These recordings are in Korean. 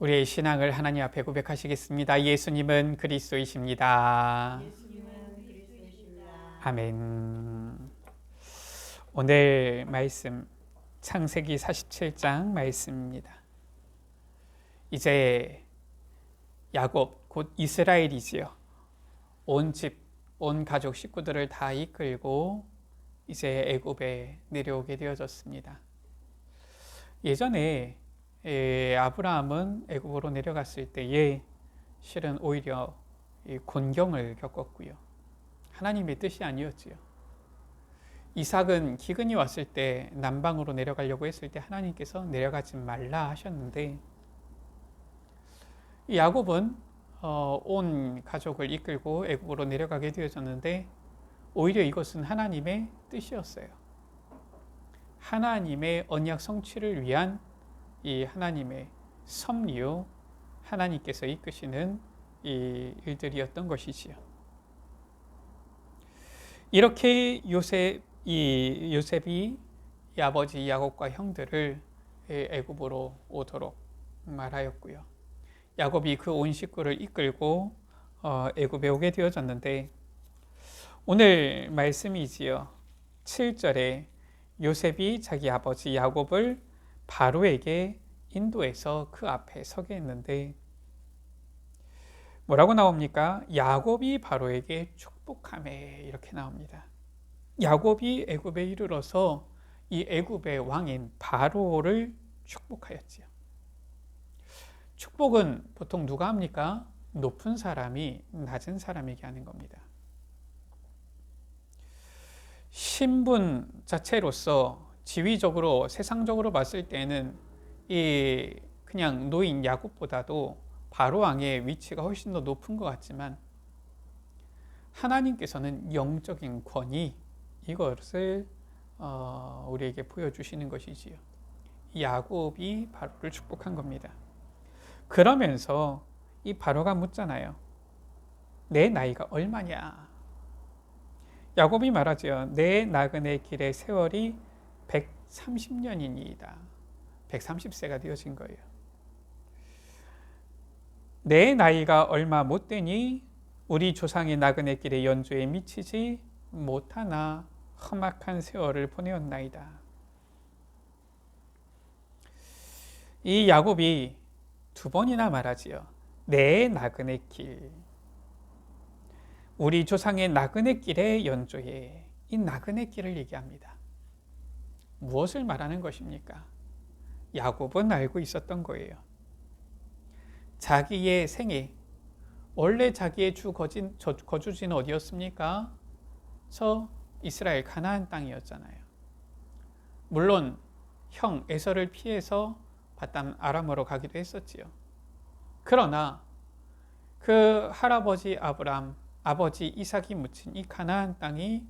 우리의 신앙을 하나님 앞에 고백하시겠습니다. 예수님은 그리스도이십니다. 아멘. 오늘 말씀 창세기 47장 말씀입니다. 이제 야곱 곧 이스라엘이지요. 온 집, 온 가족 식구들을 다 이끌고 이제 애굽에 내려오게 되어졌습니다. 예전에 아브라함은 애굽으로 내려갔을 때에 실은 오히려 곤경을 겪었고요. 하나님의 뜻이 아니었지요. 이삭은 기근이 왔을 때 남방으로 내려가려고 했을 때 하나님께서 내려가지 말라 하셨는데, 야곱은 온 가족을 이끌고 애굽으로 내려가게 되어졌는데 오히려 이것은 하나님의 뜻이었어요. 하나님의 언약 성취를 위한 이 하나님의 섭리, 하나님께서 이끄시는 이 일들이었던 것이지요. 이렇게 요셉이 이 아버지 야곱과 형들을 애굽으로 오도록 말하였고요. 야곱이 그 온 식구를 이끌고 애굽에 오게 되어졌는데, 오늘 말씀이지요. 7절에 요셉이 자기 아버지 야곱을 바로에게 인도해서 그 앞에 서게 했는데 뭐라고 나옵니까? 야곱이 바로에게 축복하매, 이렇게 나옵니다. 야곱이 애굽에 이르러서 이 애굽의 왕인 바로를 축복하였지요. 축복은 보통 누가 합니까? 높은 사람이 낮은 사람에게 하는 겁니다. 신분 자체로서 지위적으로 세상적으로 봤을 때는 이 그냥 노인 야곱보다도 바로 왕의 위치가 훨씬 더 높은 것 같지만, 하나님께서는 영적인 권위, 이것을 우리에게 보여주시는 것이지요. 야곱이 바로를 축복한 겁니다. 그러면서 이 바로가 묻잖아요. 내 나이가 얼마냐? 야곱이 말하죠. 내 나그네 길의 세월이 130년이니이다. 130세가 되어진 거예요. 내 나이가 얼마 못 되니 우리 조상의 나그네 길의 연주에 미치지 못하나 험악한 세월을 보내었나이다. 이 야곱이 두 번이나 말하지요. 내 나그네 길. 우리 조상의 나그네 길의 연주에, 이 나그네 길을 얘기합니다. 무엇을 말하는 것입니까? 야곱은 알고 있었던 거예요. 자기의 생애, 원래 자기의 주 거주지는 어디였습니까? 저 이스라엘 가나안 땅이었잖아요. 물론 형 에서를 피해서 바단 아람으로 가기도 했었지요. 그러나 그 할아버지 아브람, 아버지 이삭이 묻힌 이 가나안 땅이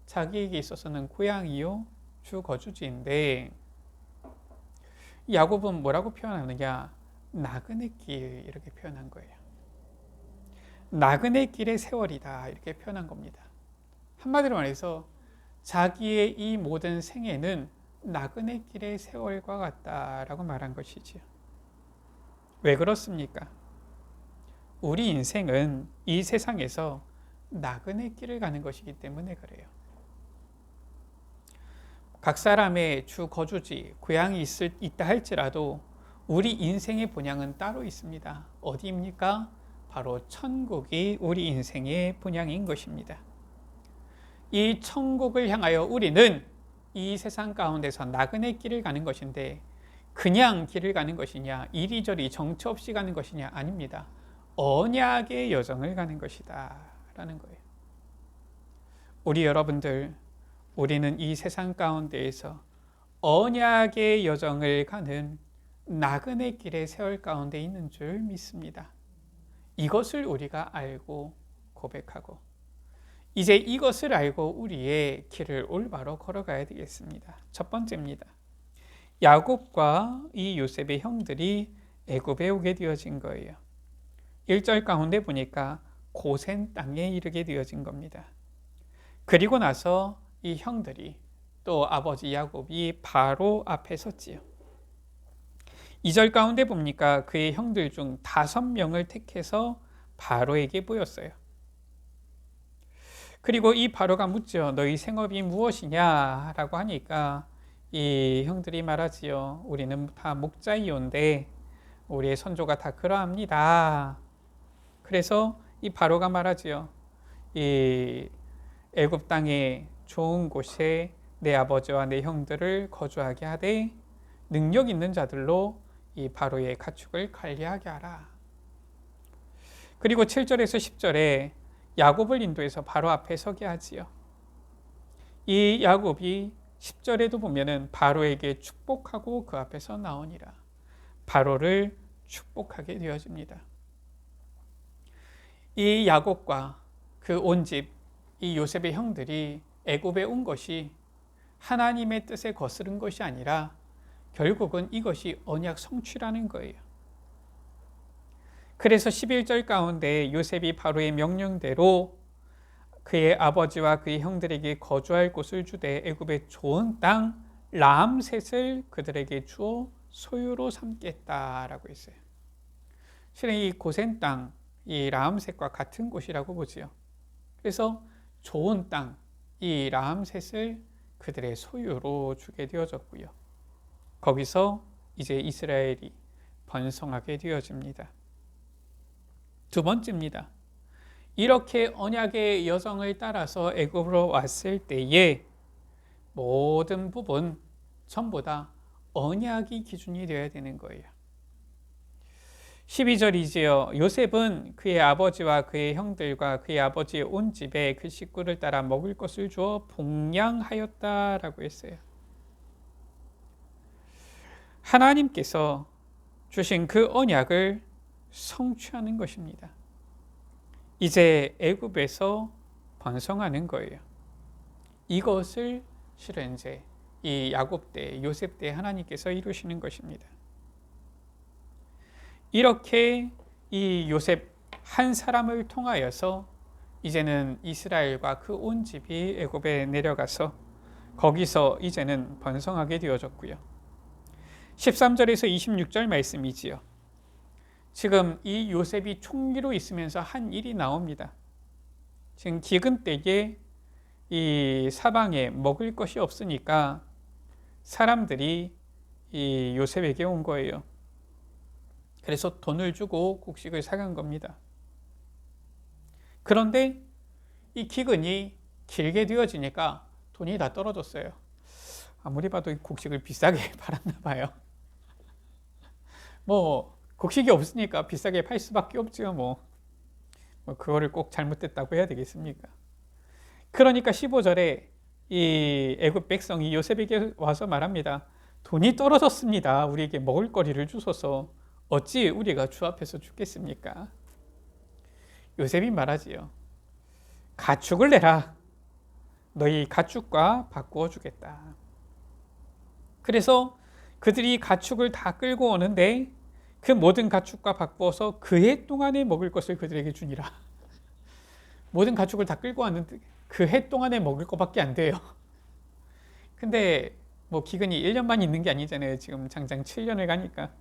자기에게 있어서는 고향이요 주 거주지인데, 야곱은 뭐라고 표현하느냐? 나그네 길, 이렇게 표현한 거예요. 나그네 길의 세월이다, 이렇게 표현한 겁니다. 한마디로 말해서 자기의 이 모든 생애는 나그네 길의 세월과 같다라고 말한 것이지요. 왜 그렇습니까? 우리 인생은 이 세상에서 나그네 길을 가는 것이기 때문에 그래요. 각 사람의 주 거주지, 고향이 있다 할지라도 우리 인생의 본향은 따로 있습니다. 어디입니까? 바로 천국이 우리 인생의 본향인 것입니다. 이 천국을 향하여 우리는 이 세상 가운데서 나그네 길을 가는 것인데, 그냥 길을 가는 것이냐, 이리저리 정처 없이 가는 것이냐? 아닙니다. 언약의 여정을 가는 것이다 라는 거예요. 우리 여러분들, 우리는 이 세상 가운데에서 언약의 여정을 가는 나그네 길의 세월 가운데 있는 줄 믿습니다. 이것을 우리가 알고 고백하고, 이제 이것을 알고 우리의 길을 올바로 걸어가야 되겠습니다. 첫 번째입니다. 야곱과 이 요셉의 형들이 애굽에 오게 되어진 거예요. 1절 가운데 보니까 고센 땅에 이르게 되어진 겁니다. 그리고 나서 이 형들이 또 아버지 야곱이 바로 앞에 섰지요. 2절 가운데 봅니까? 그의 형들 중 5명을 택해서 바로에게 보였어요. 그리고 이 바로가 묻죠. 너희 생업이 무엇이냐? 라고 하니까 이 형들이 말하지요. 우리는 다 목자이온데 우리의 선조가 다 그러합니다. 그래서 이 바로가 말하지요. 이 애굽 땅의 좋은 곳에 내 아버지와 내 형들을 거주하게 하되 능력 있는 자들로 이 바로의 가축을 관리하게 하라. 그리고 7절에서 10절에 야곱을 인도해서 바로 앞에 서게 하지요. 이 야곱이 10절에도 보면은 바로에게 축복하고 그 앞에서 나오니라. 바로를 축복하게 되어집니다. 이 야곱과 그 온 집, 이 요셉의 형들이 애굽에 온 것이 하나님의 뜻에 거스른 것이 아니라 결국은 이것이 언약 성취라는 거예요. 그래서 11절 가운데 요셉이 바로의 명령대로 그의 아버지와 그의 형들에게 거주할 곳을 주되 애굽의 좋은 땅 라암셋을 그들에게 주어 소유로 삼겠다라고 했어요. 실은 이 고센 땅, 이 라암셋과 같은 곳이라고 보지요. 그래서 좋은 땅, 이 라암셋을 그들의 소유로 주게 되어졌고요. 거기서 이제 이스라엘이 번성하게 되어집니다. 두 번째입니다. 이렇게 언약의 여정을 따라서 애굽으로 왔을 때에 모든 부분 전부 다 언약이 기준이 되어야 되는 거예요. 12절이지요. 요셉은 그의 아버지와 그의 형들과 그의 아버지의 온 집에 그 식구를 따라 먹을 것을 주어 봉양하였다라고 했어요. 하나님께서 주신 그 언약을 성취하는 것입니다. 이제 애굽에서 번성하는 거예요. 이것을 실은 이제 이 야곱 때, 요셉 때 하나님께서 이루시는 것입니다. 이렇게 이 요셉 한 사람을 통하여서 이제는 이스라엘과 그 온 집이 애굽에 내려가서 거기서 이제는 번성하게 되어졌고요. 13절에서 26절 말씀이지요. 지금 이 요셉이 총리로 있으면서 한 일이 나옵니다. 지금 기근 때에 이 사방에 먹을 것이 없으니까 사람들이 이 요셉에게 온 거예요. 그래서 돈을 주고 곡식을 사간 겁니다. 그런데 이 기근이 길게 되어지니까 돈이 다 떨어졌어요. 아무리 봐도 곡식을 비싸게 팔았나 봐요. 곡식이 없으니까 비싸게 팔 수밖에 없죠. 그거를 꼭 잘못됐다고 해야 되겠습니까? 그러니까 15절에 이 애굽 백성이 요셉에게 와서 말합니다. 돈이 떨어졌습니다. 우리에게 먹을 거리를 주소서. 어찌 우리가 주 앞에서 죽겠습니까? 요셉이 말하지요. 가축을 내라. 너희 가축과 바꾸어 주겠다. 그래서 그들이 가축을 다 끌고 오는데 그 모든 가축과 바꾸어서 그해 동안에 먹을 것을 그들에게 주니라. 모든 가축을 다 끌고 왔는데 그해 동안에 먹을 것밖에 안 돼요. 근데 기근이 1년만 있는 게 아니잖아요. 지금 장장 7년을 가니까.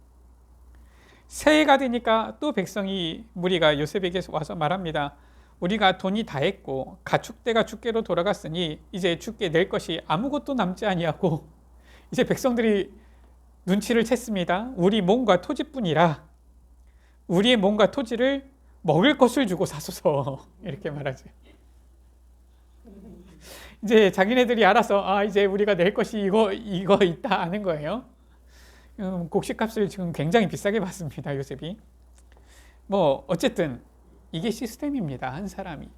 새해가 되니까 또 백성이 무리가 요셉에게 와서 말합니다. 우리가 돈이 다 했고 가축대가 주께로 돌아갔으니 이제 주께 낼 것이 아무것도 남지 아니하고 이제 백성들이 눈치를 챘습니다. 우리 몸과 토지뿐이라 우리의 몸과 토지를 먹을 것을 주고 사소서 이렇게 말하죠. 이제 자기네들이 알아서 이제 우리가 낼 것이 이거 있다 아는 거예요. 곡식값을 지금 굉장히 비싸게 받습니다. 요셉이. 어쨌든 이게 시스템입니다. 한 사람이.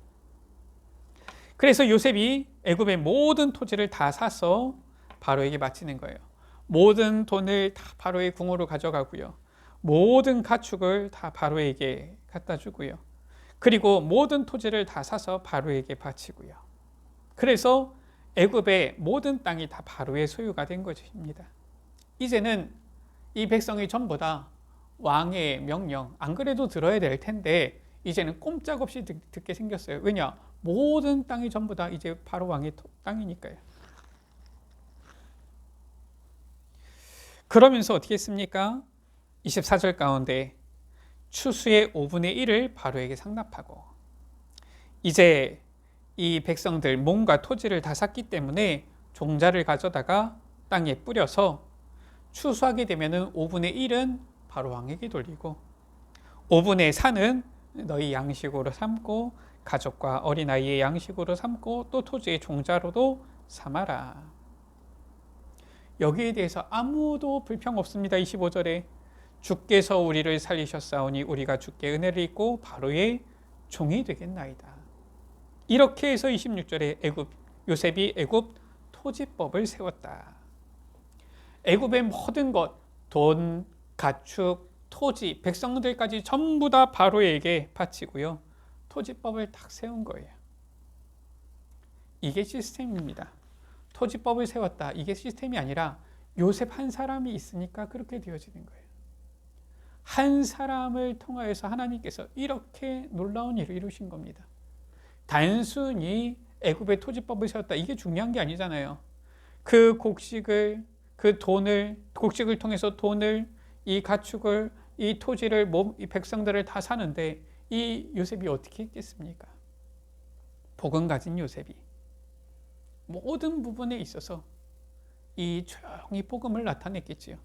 그래서 요셉이 애굽의 모든 토지를 다 사서 바로에게 바치는 거예요. 모든 돈을 다 바로의 궁으로 가져가고요. 모든 가축을 다 바로에게 갖다 주고요. 그리고 모든 토지를 다 사서 바로에게 바치고요. 그래서 애굽의 모든 땅이 다 바로의 소유가 된 것입니다. 이제는 이 백성이 전부 다 왕의 명령, 안 그래도 들어야 될 텐데 이제는 꼼짝없이 듣게 생겼어요. 왜냐? 모든 땅이 전부 다 이제 바로 왕의 땅이니까요. 그러면서 어떻게 했습니까? 24절 가운데 추수의 5분의 1을 바로에게 상납하고, 이제 이 백성들 몸과 토지를 다 샀기 때문에 종자를 가져다가 땅에 뿌려서 추수하게 되면은 5분의 1은 바로 왕에게 돌리고 5분의 4는 너희 양식으로 삼고 가족과 어린아이의 양식으로 삼고 또 토지의 종자로도 삼아라. 여기에 대해서 아무도 불평 없습니다. 25절에 주께서 우리를 살리셨사오니 우리가 주께 은혜를 입고 바로의 종이 되겠나이다. 이렇게 해서 26절에 요셉이 애굽 토지법을 세웠다. 애굽의 모든 것, 돈, 가축, 토지, 백성들까지 전부 다 바로에게 바치고요. 토지법을 딱 세운 거예요. 이게 시스템입니다. 토지법을 세웠다. 이게 시스템이 아니라 요셉 한 사람이 있으니까 그렇게 되어지는 거예요. 한 사람을 통하여서 하나님께서 이렇게 놀라운 일을 이루신 겁니다. 단순히 애굽의 토지법을 세웠다. 이게 중요한 게 아니잖아요. 그 곡식을 통해서 돈을, 이 가축을, 이 토지를, 이 백성들을 다 사는데 이 요셉이 어떻게 했겠습니까? 복은 가진 요셉이 모든 부분에 있어서 이 조용히 복음을 나타냈겠지요.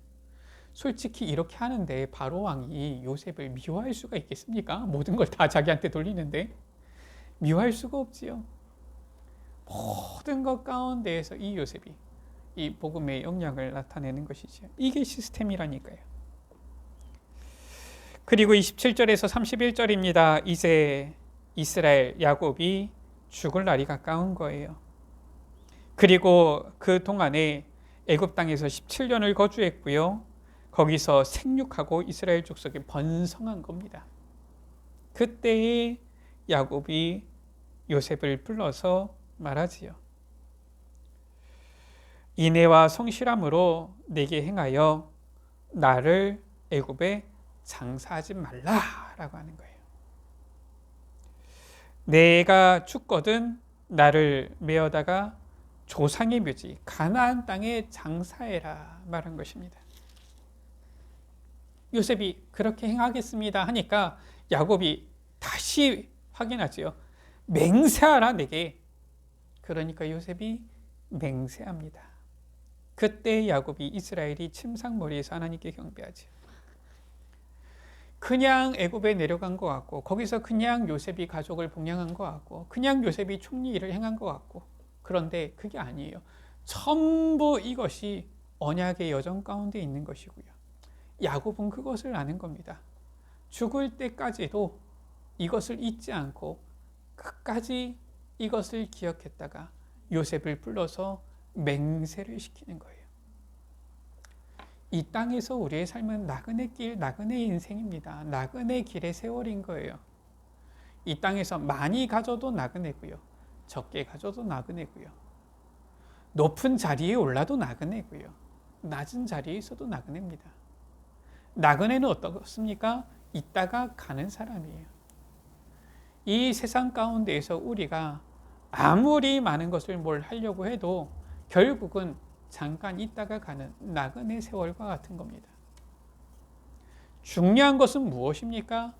솔직히 이렇게 하는데 바로 왕이 요셉을 미워할 수가 있겠습니까? 모든 걸 다 자기한테 돌리는데 미워할 수가 없지요. 모든 것 가운데에서 이 요셉이 이 복음의 영향을 나타내는 것이죠. 이게 시스템이라니까요. 그리고 27절에서 31절입니다. 이제 이스라엘 야곱이 죽을 날이 가까운 거예요. 그리고 그 동안에 애굽 땅에서 17년을 거주했고요. 거기서 생육하고 이스라엘 족속이 번성한 겁니다. 그때에 야곱이 요셉을 불러서 말하지요. 인애와 성실함으로 내게 행하여 나를 애굽에 장사하지 말라라고 하는 거예요. 내가 죽거든 나를 메어다가 조상의 묘지 가나안 땅에 장사해라 말한 것입니다. 요셉이 그렇게 행하겠습니다 하니까 야곱이 다시 확인하지요. 맹세하라 내게. 그러니까 요셉이 맹세합니다. 그때 야곱이 이스라엘이 침상머리에서 하나님께 경배하지. 그냥 애굽에 내려간 것 같고 거기서 그냥 요셉이 가족을 봉양한 것 같고 그냥 요셉이 총리 일을 행한 것 같고 그런데 그게 아니에요. 전부 이것이 언약의 여정 가운데 있는 것이고요. 야곱은 그것을 아는 겁니다. 죽을 때까지도 이것을 잊지 않고 끝까지 이것을 기억했다가 요셉을 불러서 맹세를 시키는 거예요. 이 땅에서 우리의 삶은 나그네 길, 나그네 인생입니다. 나그네 길의 세월인 거예요. 이 땅에서 많이 가져도 나그네고요. 적게 가져도 나그네고요. 높은 자리에 올라도 나그네고요. 낮은 자리에 있어도 나그네입니다. 나그네는 어떻습니까? 있다가 가는 사람이에요. 이 세상 가운데에서 우리가 아무리 많은 것을 뭘 하려고 해도 결국은 잠깐 있다가 가는 나그네 세월과 같은 겁니다. 중요한 것은 무엇입니까?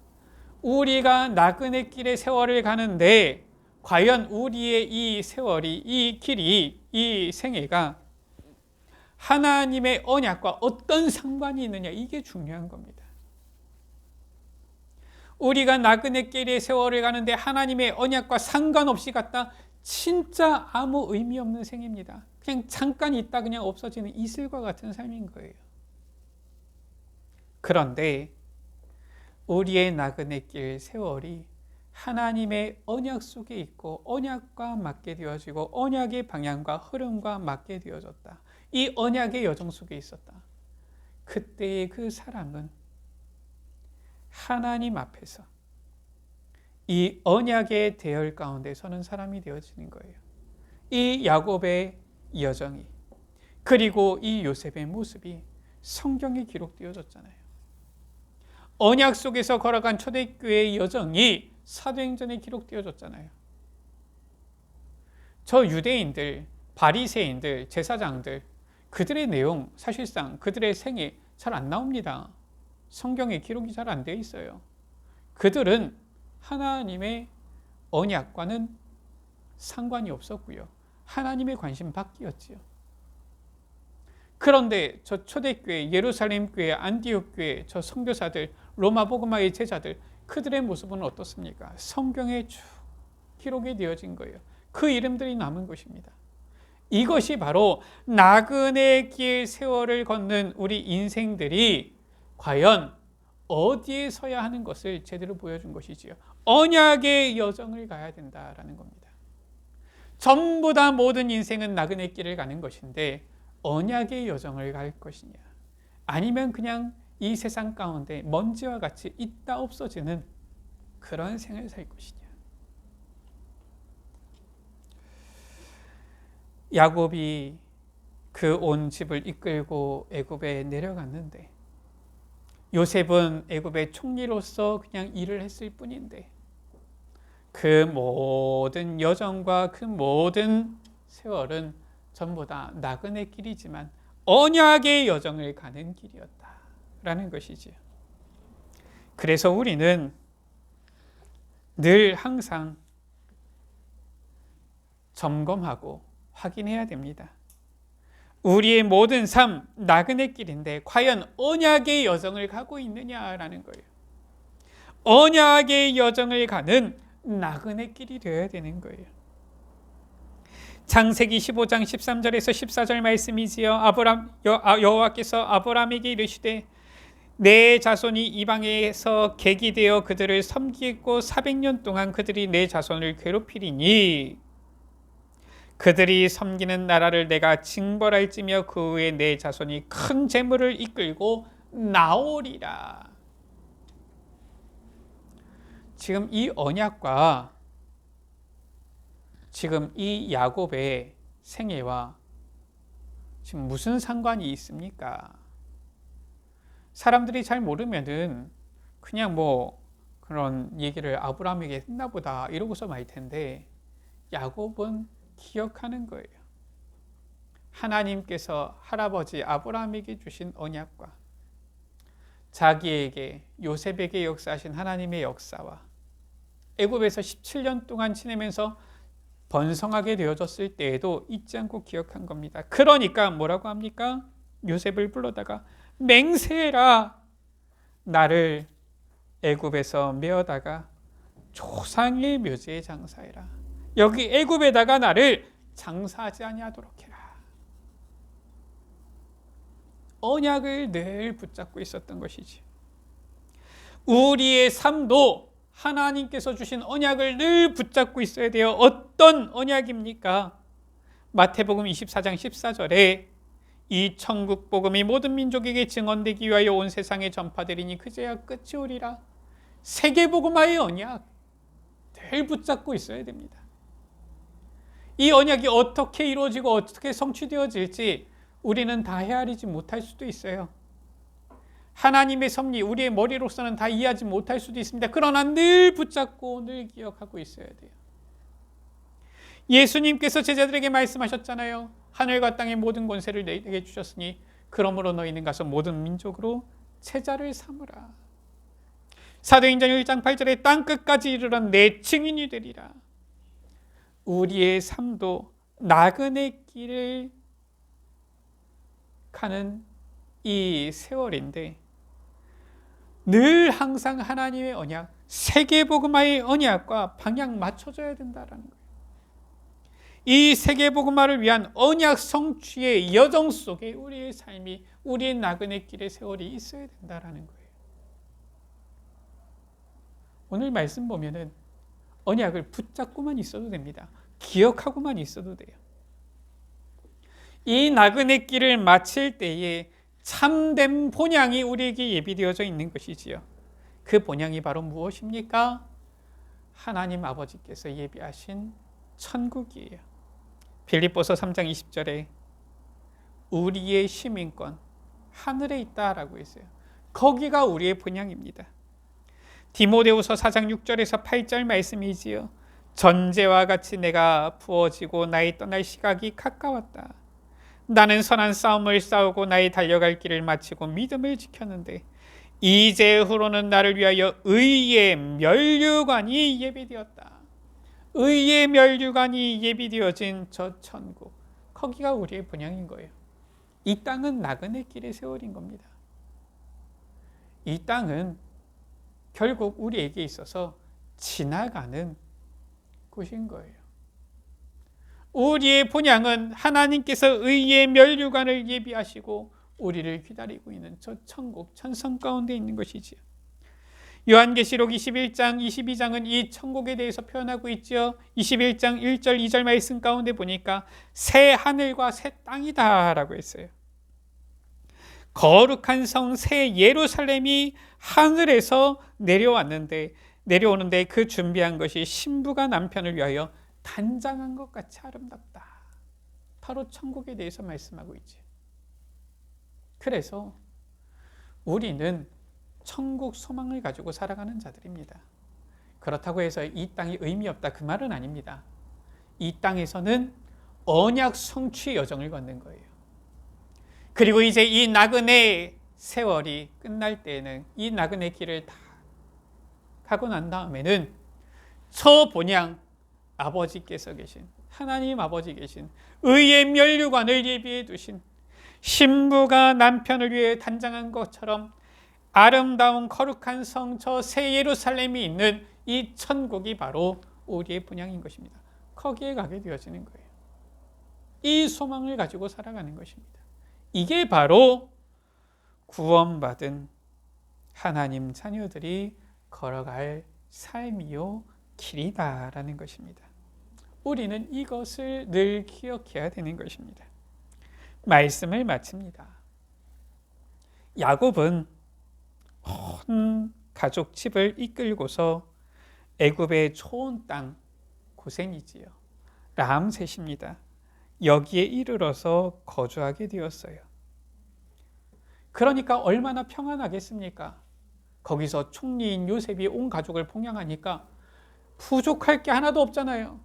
우리가 나그네 길의 세월을 가는데 과연 우리의 이 세월이, 이 길이, 이 생애가 하나님의 언약과 어떤 상관이 있느냐, 이게 중요한 겁니다. 우리가 나그네 길의 세월을 가는데 하나님의 언약과 상관없이 갔다 진짜 아무 의미 없는 생입니다. 그냥 잠깐 있다 그냥 없어지는 이슬과 같은 삶인 거예요. 그런데 우리의 나그네 길 세월이 하나님의 언약 속에 있고 언약과 맞게 되어지고 언약의 방향과 흐름과 맞게 되어졌다. 이 언약의 여정 속에 있었다. 그때의 그 사람은 하나님 앞에서 이 언약의 대열 가운데 서는 사람이 되어지는 거예요. 이 야곱의 여정이 그리고 이 요셉의 모습이 성경에 기록되어졌잖아요. 언약 속에서 걸어간 초대교회의 여정이 사도행전에 기록되어졌잖아요. 저 유대인들, 바리새인들, 제사장들 그들의 내용 사실상 그들의 생애 잘 안 나옵니다. 성경에 기록이 잘 안 되어 있어요. 그들은 하나님의 언약과는 상관이 없었고요. 하나님의 관심 밖이었지요. 그런데 저 초대교회, 예루살렘 교회, 안디옥 교회, 저 선교사들, 로마 복음화의 제자들, 그들의 모습은 어떻습니까? 성경에 쭉 기록이 되어진 거예요. 그 이름들이 남은 것입니다. 이것이 바로 나그네 길 세월을 걷는 우리 인생들이 과연 어디에 서야 하는 것을 제대로 보여준 것이지요. 언약의 여정을 가야 된다라는 겁니다. 전부 다 모든 인생은 나그네 길을 가는 것인데 언약의 여정을 갈 것이냐, 아니면 그냥 이 세상 가운데 먼지와 같이 있다 없어지는 그런 생을 살 것이냐. 야곱이 그 온 집을 이끌고 애굽에 내려갔는데 요셉은 애굽의 총리로서 그냥 일을 했을 뿐인데 그 모든 여정과 그 모든 세월은 전부 다 나그네 길이지만 언약의 여정을 가는 길이었다라는 것이지요. 그래서 우리는 늘 항상 점검하고 확인해야 됩니다. 우리의 모든 삶 나그네 길인데 과연 언약의 여정을 가고 있느냐라는 거예요. 언약의 여정을 가는 나그네 길이 되어야 되는 거예요. 창세기 15장 13절에서 14절 말씀이지요. 여호와께서 아브라함에게 이르시되 내 자손이 이방에서 객이 되어 그들을 섬기고 400년 동안 그들이 내 자손을 괴롭히리니 그들이 섬기는 나라를 내가 징벌할지며 그 후에 내 자손이 큰 재물을 이끌고 나오리라. 지금 이 언약과 지금 이 야곱의 생애와 지금 무슨 상관이 있습니까? 사람들이 잘 모르면은 그냥 뭐 그런 얘기를 아브라함에게 했나 보다 이러고서 말 텐데 야곱은 기억하는 거예요. 하나님께서 할아버지 아브라함에게 주신 언약과 자기에게 요셉에게 역사하신 하나님의 역사와 애굽에서 17년 동안 지내면서 번성하게 되어졌을 때에도 잊지 않고 기억한 겁니다. 그러니까 뭐라고 합니까? 요셉을 불러다가 맹세해라. 나를 애굽에서 메어다가 조상의 묘지에 장사해라. 여기 애굽에다가 나를 장사하지 아니하도록 해라. 언약을 늘 붙잡고 있었던 것이지. 우리의 삶도 하나님께서 주신 언약을 늘 붙잡고 있어야 돼요. 어떤 언약입니까? 마태복음 24장 14절에 이 천국 복음이 모든 민족에게 증언되기 위하여 온 세상에 전파되리니 그제야 끝이 오리라. 세계복음화의 언약 늘 붙잡고 있어야 됩니다. 이 언약이 어떻게 이루어지고 어떻게 성취되어질지 우리는 다 헤아리지 못할 수도 있어요. 하나님의 섭리 우리의 머리로서는 다 이해하지 못할 수도 있습니다. 그러나 늘 붙잡고 늘 기억하고 있어야 돼요. 예수님께서 제자들에게 말씀하셨잖아요. 하늘과 땅의 모든 권세를 너희에게 주셨으니 그러므로 너희는 가서 모든 민족으로 제자를 삼으라. 사도행전 1장 8절에 땅끝까지 이르러 내 증인이 되리라. 우리의 삶도 나그네 길을 가는 이 세월인데 늘 항상 하나님의 언약, 세계복음화의 언약과 방향 맞춰져야 된다는 거예요. 이 세계복음화를 위한 언약 성취의 여정 속에 우리의 삶이, 우리의 나그네 길의 세월이 있어야 된다는 거예요. 오늘 말씀 보면은 언약을 붙잡고만 있어도 됩니다. 기억하고만 있어도 돼요. 이 나그네 길을 마칠 때에 참된 본향이 우리에게 예비되어져 있는 것이지요. 그 본향이 바로 무엇입니까? 하나님 아버지께서 예비하신 천국이에요. 빌립보서 3장 20절에 우리의 시민권 하늘에 있다라고 했어요. 거기가 우리의 본향입니다. 디모데후서 4장 6절에서 8절 말씀이지요. 전제와 같이 내가 부어지고 나의 떠날 시각이 가까웠다. 나는 선한 싸움을 싸우고 나의 달려갈 길을 마치고 믿음을 지켰는데 이제후로는 나를 위하여 의의 면류관이 예비되었다. 의의 면류관이 예비되어진 저 천국, 거기가 우리의 본향인 거예요. 이 땅은 나그네 길의 세월인 겁니다. 이 땅은 결국 우리에게 있어서 지나가는 곳인 거예요. 우리의 본향은 하나님께서 의의 면류관을 예비하시고 우리를 기다리고 있는 저 천국, 천성 가운데 있는 것이지요. 요한계시록 21장, 22장은 이 천국에 대해서 표현하고 있죠. 21장 1절, 2절 말씀 가운데 보니까 새 하늘과 새 땅이다 라고 했어요. 거룩한 성 새 예루살렘이 하늘에서 내려오는데 그 준비한 것이 신부가 남편을 위하여 단장한 것 같이 아름답다. 바로 천국에 대해서 말씀하고 있죠. 그래서 우리는 천국 소망을 가지고 살아가는 자들입니다. 그렇다고 해서 이 땅이 의미 없다, 그 말은 아닙니다. 이 땅에서는 언약 성취의 여정을 걷는 거예요. 그리고 이제 이 나그네 세월이 끝날 때에는 이 나그네 길을 다 가고 난 다음에는 저 본향 아버지께서 계신, 하나님 아버지 계신 의의 면류관을 예비해 두신 신부가 남편을 위해 단장한 것처럼 아름다운 거룩한 성 저 새 예루살렘이 있는 이 천국이 바로 우리의 본향인 것입니다. 거기에 가게 되어지는 거예요. 이 소망을 가지고 살아가는 것입니다. 이게 바로 구원받은 하나님 자녀들이 걸어갈 삶이요 길이다라는 것입니다. 우리는 이것을 늘 기억해야 되는 것입니다. 말씀을 마칩니다. 야곱은 온 가족 집을 이끌고서 애굽의 좋은 땅, 고센이지요, 람셋입니다. 여기에 이르러서 거주하게 되었어요. 그러니까 얼마나 평안하겠습니까? 거기서 총리인 요셉이 온 가족을 봉양하니까 부족할 게 하나도 없잖아요.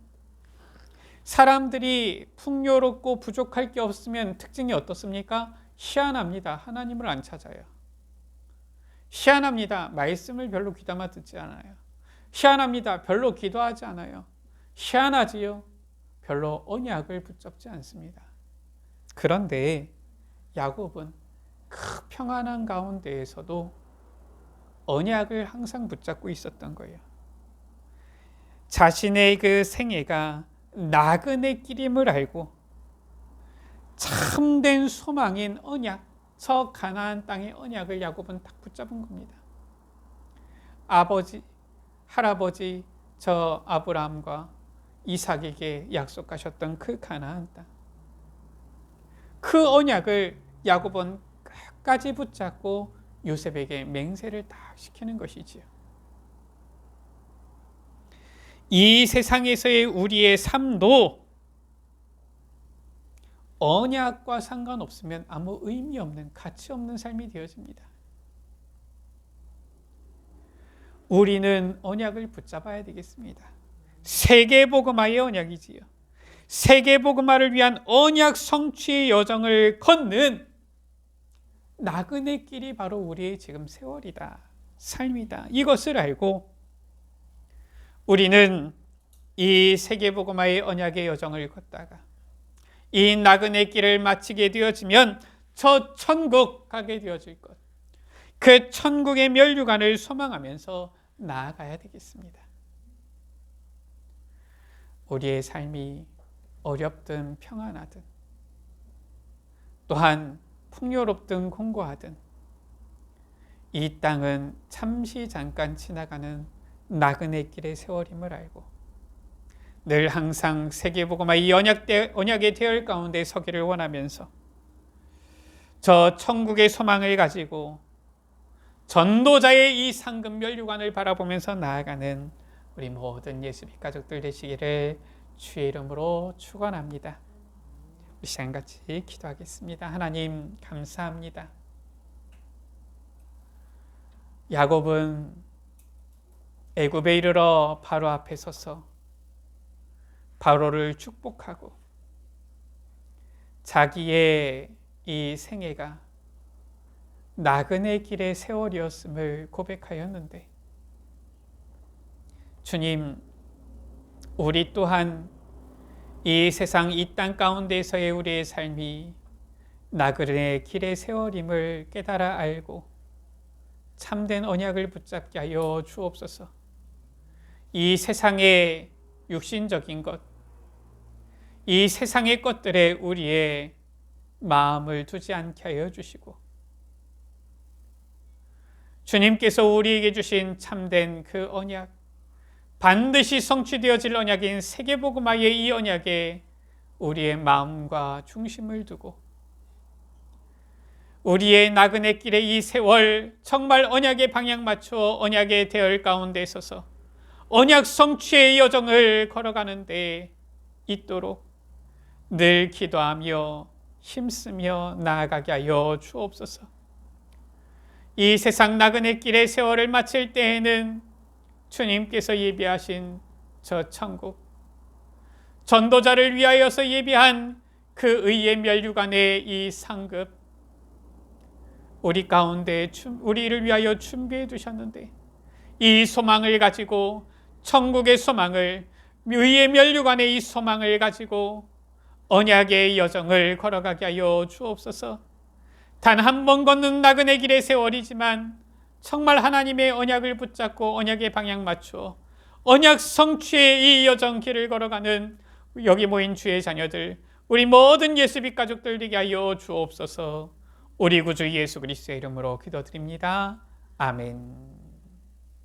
사람들이 풍요롭고 부족할 게 없으면 특징이 어떻습니까? 희한합니다. 하나님을 안 찾아요. 희한합니다. 말씀을 별로 귀담아 듣지 않아요. 희한합니다. 별로 기도하지 않아요. 희한하지요. 별로 언약을 붙잡지 않습니다. 그런데 야곱은 그 평안한 가운데에서도 언약을 항상 붙잡고 있었던 거예요. 자신의 그 생애가 나그네 길임을 알고 참된 소망인 언약, 저 가나안 땅의 언약을 야곱은 딱 붙잡은 겁니다. 아버지, 할아버지 저 아브라함과 이삭에게 약속하셨던 그 가나안 땅, 그 언약을 야곱은 끝까지 붙잡고 요셉에게 맹세를 다 시키는 것이지요. 이 세상에서의 우리의 삶도 언약과 상관없으면 아무 의미 없는, 가치 없는 삶이 되어집니다. 우리는 언약을 붙잡아야 되겠습니다. 세계복음화의 언약이지요. 세계복음화를 위한 언약 성취의 여정을 걷는 나그네 길이 바로 우리의 지금 세월이다, 삶이다. 이것을 알고 우리는 이 세계복음화의 언약의 여정을 걷다가 이 나그네 길을 마치게 되어지면 저 천국 가게 되어질 것, 그 천국의 면류관을 소망하면서 나아가야 되겠습니다. 우리의 삶이 어렵든 평안하든 또한 풍요롭든 공고하든 이 땅은 잠시 잠깐 지나가는 나그네 길의 세월임을 알고 늘 항상 세계복음화 이 언약의 대열 가운데 서기를 원하면서 저 천국의 소망을 가지고 전도자의 이 상급 면류관을 바라보면서 나아가는 우리 모든 예수빛 가족들 되시기를 주의 이름으로 축원합니다. 우리 시간 같이 기도하겠습니다. 하나님 감사합니다. 야곱은 애굽에 이르러 바로 앞에 서서 바로를 축복하고 자기의 이 생애가 나그네 길의 세월이었음을 고백하였는데, 주님, 우리 또한 이 세상 이 땅 가운데서의 우리의 삶이 나그네 길의 세월임을 깨달아 알고 참된 언약을 붙잡게 하여 주옵소서. 이 세상의 육신적인 것, 이 세상의 것들에 우리의 마음을 두지 않게 하여 주시고, 주님께서 우리에게 주신 참된 그 언약, 반드시 성취되어질 언약인 세계복음화의 이 언약에 우리의 마음과 중심을 두고 우리의 나그네 길의 이 세월 정말 언약의 방향 맞춰 언약의 대열 가운데 서서 언약 성취의 여정을 걸어가는 데 있도록 늘 기도하며 힘쓰며 나아가게 하여 주옵소서. 이 세상 나그네 길의 세월을 마칠 때에는 주님께서 예비하신 저 천국, 전도자를 위하여서 예비한 그 의의 면류관의 이 상급, 우리 가운데 우리를 위하여 준비해 두셨는데, 이 소망을 가지고 천국의 소망을, 의의 면류관의 이 소망을 가지고 언약의 여정을 걸어가게 하여 주옵소서. 단 한 번 걷는 나그네 길의 세월이지만 정말 하나님의 언약을 붙잡고 언약의 방향 맞추어 언약 성취의 이 여정 길을 걸어가는 여기 모인 주의 자녀들, 우리 모든 예수빛 가족들 되게 하여 주옵소서. 우리 구주 예수 그리스도의 이름으로 기도드립니다. 아멘.